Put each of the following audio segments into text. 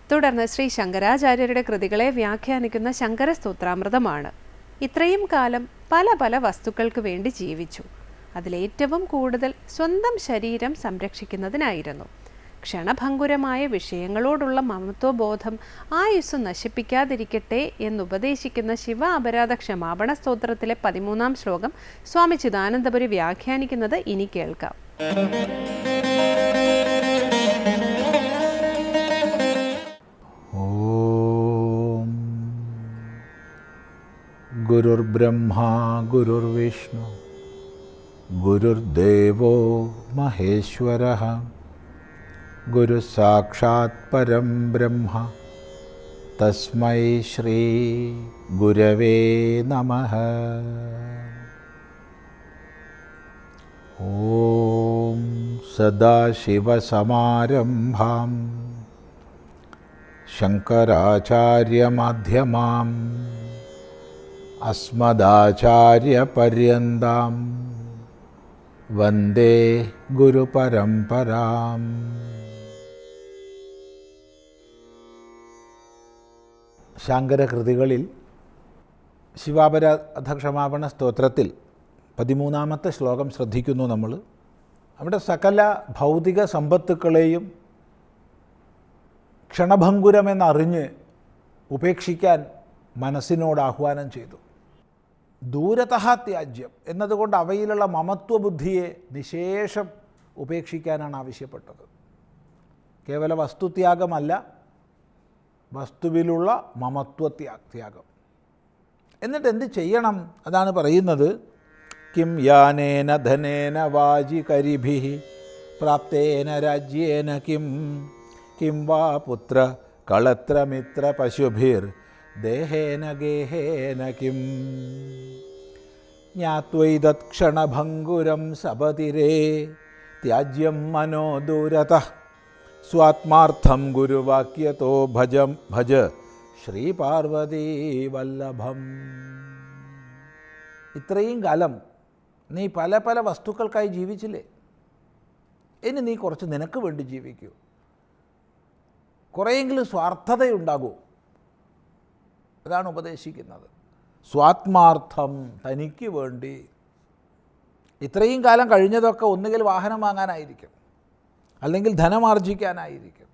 തുടർന്ന് ശ്രീ ശങ്കരാചാര്യരുടെ കൃതികളെ വ്യാഖ്യാനിക്കുന്ന ശങ്കരസ്തോത്രാമൃതമാണ്. ഇത്രയും കാലം പല പല വസ്തുക്കൾക്ക് വേണ്ടി ജീവിച്ചു. അതിലേറ്റവും കൂടുതൽ സ്വന്തം ശരീരം സംരക്ഷിക്കുന്നതിനായിരുന്നു. ക്ഷണഭംഗുരമായ വിഷയങ്ങളോടുള്ള മമത്വബോധം ആയുസ് നശിപ്പിക്കാതിരിക്കട്ടെ എന്നുപദേശിക്കുന്ന ശിവ അപരാധ ക്ഷമാപണ സ്തോത്രത്തിലെ 13-ാം ശ്ലോകം സ്വാമി ചിദാനന്ദപുരി വ്യാഖ്യാനിക്കുന്നത് ഇനി കേൾക്കാം. ഓം ഗുരുർബ്രഹ്മാ ഗുരുർവിഷ്ണു ഗുരുർദേവോ മഹേശ്വരഃ ഗുരു സാക്ഷാത് പരം ബ്രഹ്മ തസ്മൈ ശ്രീ ഗുരവേ നമഃ. ഓം സദാശിവസമാരംഭാം ശങ്കരാചാര്യമധ്യമാം അസ്മദാചാര്യപര്യന്താം വന്ദേ ഗുരുപരമ്പരാം. ശങ്കരകൃതികളിൽ ശിവാപരാധ ക്ഷമാപണ സ്തോത്രത്തിൽ 13-ാമത്തെ ശ്ലോകം ശ്രദ്ധിക്കുന്നു നമ്മൾ. അവിടെ സകല ഭൗതിക സമ്പത്തുക്കളെയും ക്ഷണഭംഗുരമെന്നറിഞ്ഞ് ഉപേക്ഷിക്കാൻ മനസ്സിനോട് ആഹ്വാനം ചെയ്തു. ദൂരതഃ ത്യാജ്യം എന്നതുകൊണ്ട് അവയിലുള്ള മമത്വബുദ്ധിയെ നിശേഷം ഉപേക്ഷിക്കാനാണ് ആവശ്യപ്പെട്ടത്. കേവല വസ്തുത്യാഗമല്ല, വസ്തുവിലുള്ള മമത്വത്യാഗം. എന്നിട്ട് എന്ത് ചെയ്യണം? അതാണ് പറയുന്നത്. കിം യാനേന ധനേന വാജി കരിഭിഃ പ്രാപ്തേന രാജ്യേന കിം കിം വാ പുത്ര കളത്രമിത്ര പശുഭിർ ദേഹേന ഗേഹേന കിം ജ്ഞാത്വൈതത് ക്ഷണഭംഗുരം സപതിരേ ത്യാജ്യം മനോ ദൂരതഃ സ്വാത്മാർത്ഥം ഗുരുവാക്യതോ ഭജ ശ്രീപാർവതീ വല്ലഭം. ഇത്രയും കാലം നീ പല പല വസ്തുക്കൾക്കായി ജീവിച്ചില്ലേ? ഇനി നീ കുറച്ച് നിനക്ക് വേണ്ടി ജീവിക്കൂ. കുറേയെങ്കിലും സ്വാർത്ഥതയുണ്ടാകൂ. അതാണ് ഉപദേശിക്കുന്നത്. സ്വാത്മാർത്ഥം, തനിക്ക് വേണ്ടി. ഇത്രയും കാലം കഴിഞ്ഞതൊക്കെ ഒന്നുകിൽ വാഹനം വാങ്ങാനായിരിക്കും, അല്ലെങ്കിൽ ധനമാർജിക്കാനായിരിക്കും,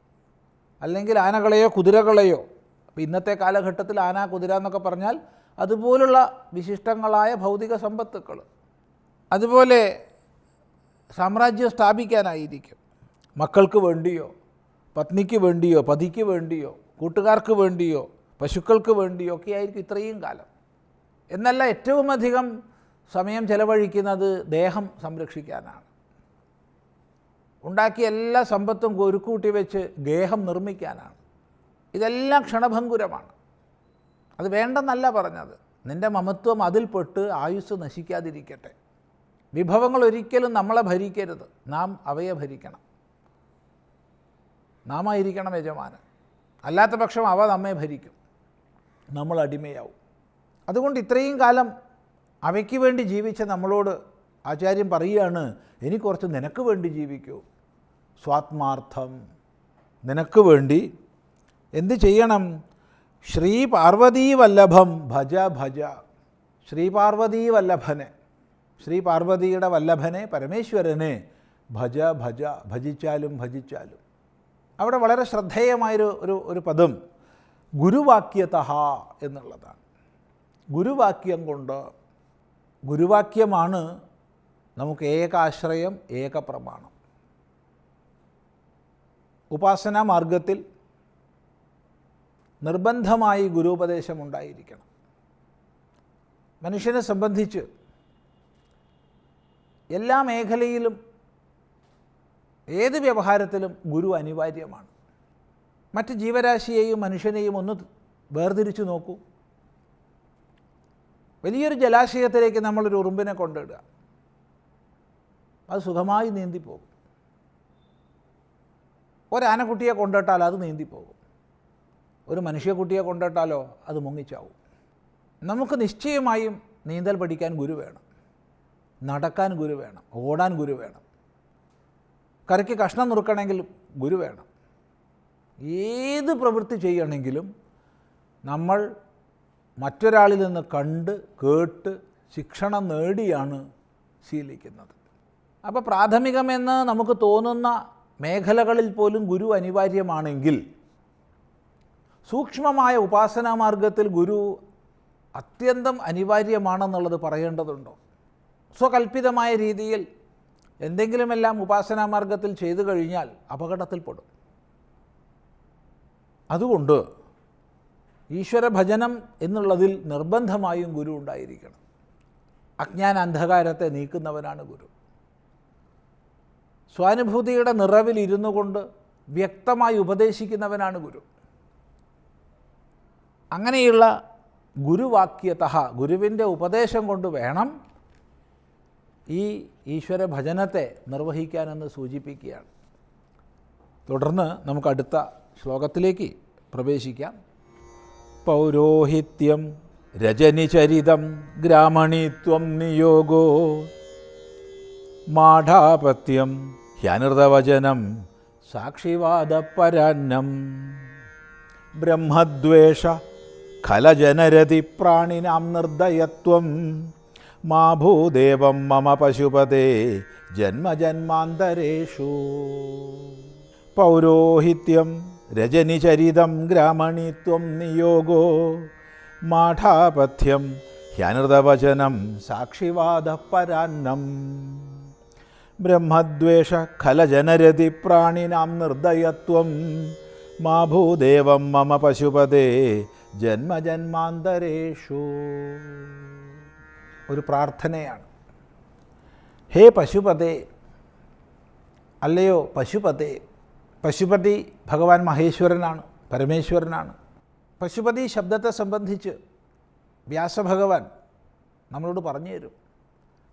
അല്ലെങ്കിൽ ആനകളെയോ കുതിരകളെയോ. അപ്പോൾ ഇന്നത്തെ കാലഘട്ടത്തിൽ ആന കുതിര എന്നൊക്കെ പറഞ്ഞാൽ അതുപോലുള്ള വിശിഷ്ടങ്ങളായ ഭൗതിക സമ്പത്തുക്കൾ. അതുപോലെ സാമ്രാജ്യം സ്ഥാപിക്കാനായിരിക്കും, മക്കൾക്ക് വേണ്ടിയോ പത്നിക്ക് വേണ്ടിയോ പതിക്ക് വേണ്ടിയോ കൂട്ടുകാർക്ക് വേണ്ടിയോ പശുക്കൾക്ക് വേണ്ടിയോ ഒക്കെ ആയിരിക്കും ഇത്രയും കാലം. എന്നല്ല, ഏറ്റവും അധികം സമയം ചെലവഴിക്കുന്നത് ദേഹം സംരക്ഷിക്കാനാണ്. ഉണ്ടാക്കിയ എല്ലാ സമ്പത്തും ഒരുക്കൂട്ടി വെച്ച് ഗേഹം നിർമ്മിക്കാനാണ്. ഇതെല്ലാം ക്ഷണഭംഗുരമാണ്. അത് വേണ്ടെന്നല്ല പറഞ്ഞത്. നിൻ്റെ മമത്വം അതിൽപ്പെട്ട് ആയുസ് നശിക്കാതിരിക്കട്ടെ. വിഭവങ്ങൾ ഒരിക്കലും നമ്മളെ ഭരിക്കരുത്. നാം അവയെ ഭരിക്കണം. നാം ആയിരിക്കണം യജമാനൻ. അല്ലാത്ത പക്ഷം അവ നമ്മെ ഭരിക്കും, നമ്മൾ അടിമയാവും. അതുകൊണ്ട് ഇത്രയും കാലം അവയ്ക്ക് വേണ്ടി ജീവിച്ച നമ്മളോട് ആചാര്യൻ പറയുകയാണ്, ഇനി കുറച്ച് നിനക്ക് വേണ്ടി ജീവിക്കൂ. സ്വാത്മാർത്ഥം, നിനക്ക് വേണ്ടി എന്ത് ചെയ്യണം? ശ്രീ പാർവതീ വല്ലഭം ഭജ ഭജ. ശ്രീ പാർവതീ വല്ലഭനെ, ശ്രീ പാർവതിയുടെ വല്ലഭനെ, പരമേശ്വരനെ ഭജ ഭജ, ഭജിച്ചാലും ഭജിച്ചാലും. അവിടെ വളരെ ശ്രദ്ധേയമായൊരു പദം ഗുരുവാക്യതഃ എന്നുള്ളതാണ്. ഗുരുവാക്യം കൊണ്ട്, ഗുരുവാക്യമാണ് നമുക്ക് ഏകാശ്രയം, ഏക പ്രമാണം. ഉപാസനാ മാർഗത്തിൽ നിർബന്ധമായി ഗുരുപദേശം ഉണ്ടായിരിക്കണം. മനുഷ്യനെ സംബന്ധിച്ച് എല്ലാ മേഖലയിലും ഏത് വ്യവഹാരത്തിലും ഗുരു അനിവാര്യമാണ്. മറ്റ് ജീവരാശിയെയും മനുഷ്യനെയും ഒന്ന് വേർതിരിച്ചു നോക്കൂ. വലിയൊരു ജലാശയത്തിലേക്ക് നമ്മളൊരു ഉറുമ്പിനെ കൊണ്ടിടുക, അത് സുഖമായി നീന്തിപ്പോകും. ഒരാനക്കുട്ടിയെ കൊണ്ടിട്ടാൽ അത് നീന്തിപ്പോകും. ഒരു മനുഷ്യക്കുട്ടിയെ കൊണ്ടിട്ടാലോ അത് മുങ്ങിച്ചാവും. നമുക്ക് നിശ്ചയമായും നീന്തൽ പഠിക്കാൻ ഗുരു വേണം, നടക്കാൻ ഗുരു വേണം, ഓടാൻ ഗുരു വേണം, കറിക്ക് കഷ്ണം നുറുക്കണമെങ്കിൽ ഗുരു വേണം. ഏത് പ്രവൃത്തി ചെയ്യണമെങ്കിലും നമ്മൾ മറ്റൊരാളിൽ നിന്ന് കണ്ട് കേട്ട് ശിക്ഷണം നേടിയാണ് ശീലിക്കുന്നത്. അപ്പോൾ പ്രാഥമികമെന്ന് നമുക്ക് തോന്നുന്ന മേഖലകളിൽ പോലും ഗുരു അനിവാര്യമാണെങ്കിൽ സൂക്ഷ്മമായ ഉപാസനാ മാർഗത്തിൽ ഗുരു അത്യന്തം അനിവാര്യമാണെന്നുള്ളത് പറയേണ്ടതുണ്ടോ? സ്വകൽപ്പിതമായ രീതിയിൽ എന്തെങ്കിലുമെല്ലാം ഉപാസനാ മാർഗത്തിൽ ചെയ്തു കഴിഞ്ഞാൽ അപകടത്തിൽപ്പെടും. അതുകൊണ്ട് ഈശ്വരഭജനം എന്നുള്ളതിൽ നിർബന്ധമായും ഗുരു ഉണ്ടായിരിക്കണം. അജ്ഞാന അന്ധകാരത്തെ നീക്കുന്നവനാണ് ഗുരു. സ്വാനുഭൂതിയുടെ നിറവിൽ ഇരുന്നു കൊണ്ട് വ്യക്തമായി ഉപദേശിക്കുന്നവനാണ് ഗുരു. അങ്ങനെയുള്ള ഗുരുവാക്യത, ഗുരുവിൻ്റെ ഉപദേശം കൊണ്ട് വേണം ഈ ഈശ്വര ഭജനത്തെ നിർവഹിക്കാനെന്ന് സൂചിപ്പിക്കുകയാണ്. തുടർന്ന് നമുക്ക് അടുത്ത ശ്ലോകത്തിലേക്ക് പ്രവേശിക്കാം. പൗരോഹിത്യം രജനിചരിതം ഗ്രാമണീത്വം നിയോഗോ മാഠാപത്യം ഹ്യനൃതവചനം സാക്ഷിവാദപരാന്നം ബ്രഹ്മദ്വേഷ ഖലജനരതി പ്രാണിനാം നിർദയത്വം മാ ഭൂദേവം മമ പശുപതേ ജന്മജന്മാന്തരേഷു. പൗരോഹിത്യം രജനിചരിതം ഗ്രാമണീത്വം നിയോഗോ മാഠാപഥ്യം ഹ്യനൃതവചനം സാക്ഷിവാദപരാന്നം ബ്രഹ്മദ്വേഷ ഖലജനരതി പ്രാണിനാം നിർദയത്വം മാ ഭൂദേവം മമ പശുപതേ ജന്മജന്മാന്തരേഷു. ഒരു പ്രാർത്ഥനയാണ്. ഹേ പശുപതേ, അല്ലയോ പശുപതേ. പശുപതി ഭഗവാൻ മഹേശ്വരനാണ്, പരമേശ്വരനാണ്. പശുപതി ശബ്ദത്തെ സംബന്ധിച്ച് വ്യാസഭഗവാൻ നമ്മളോട് പറഞ്ഞു തരും.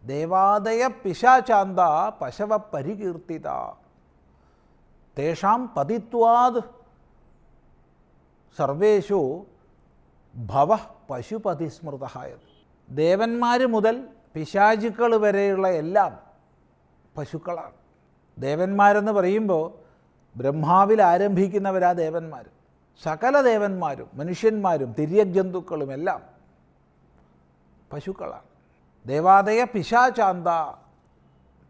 ദേവാദയ പിശാചാന്ത പശവ പരികീർത്തിത തേഷാം പതിത്വാത് സർവേഷു ഭവ പശുപതി സ്മൃതഹായത്. ദേവന്മാർ മുതൽ പിശാചുക്കൾ വരെയുള്ള എല്ലാം പശുക്കളാണ്. ദേവന്മാരെന്ന് പറയുമ്പോൾ ബ്രഹ്മാവിൽ ആരംഭിക്കുന്നവരാ ദേവന്മാർ. സകല ദേവന്മാരും മനുഷ്യന്മാരും തിര്യക് ജന്തുക്കളും എല്ലാം പശുക്കളാണ്. ദേവാദയ പിശാചാന്ത,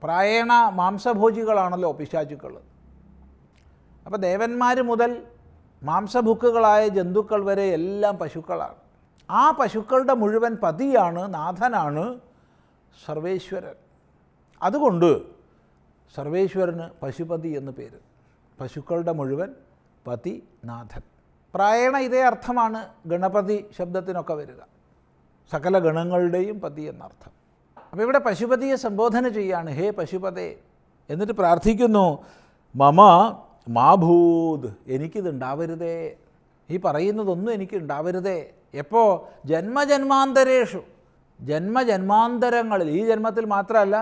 പ്രായേണ മാംസഭോജികളാണല്ലോ പിശാചുക്കൾ. അപ്പോൾ ദേവന്മാർ മുതൽ മാംസഭുക്കുകളായ ജന്തുക്കൾ വരെ എല്ലാം പശുക്കളാണ്. ആ പശുക്കളുടെ മുഴുവൻ പതിയാണ്, നാഥനാണ് സർവേശ്വരൻ. അതുകൊണ്ട് സർവേശ്വരന് പശുപതി എന്ന് പേര്. പശുക്കളുടെ മുഴുവൻ പതി, നാഥൻ. പ്രായേണ ഇതേ അർത്ഥമാണ് ഗണപതി ശബ്ദത്തിനൊക്കെ വരിക, സകല ഗണങ്ങളുടെയും പതി എന്നർത്ഥം. അപ്പോൾ ഇവിടെ പശുപതിയെ സംബോധന ചെയ്യാണ്, ഹേ പശുപതേ. എന്നിട്ട് പ്രാർത്ഥിക്കുന്നു, മമ മാഭൂത്, എനിക്കിതുണ്ടാവരുതേ, ഈ പറയുന്നതൊന്നും എനിക്ക് ഉണ്ടാവരുതേ. എപ്പോൾ? ജന്മജന്മാന്തരേഷു, ജന്മജന്മാന്തരങ്ങളിൽ, ഈ ജന്മത്തിൽ മാത്രമല്ല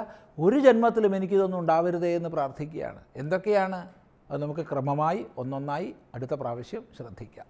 ഒരു ജന്മത്തിലും എനിക്കിതൊന്നും ഉണ്ടാവരുതേ എന്ന് പ്രാർത്ഥിക്കുകയാണ്. എന്തൊക്കെയാണ് അത് നമുക്ക് ക്രമമായി ഒന്നൊന്നായി അടുത്ത പ്രാവശ്യം ശ്രദ്ധിക്കാം.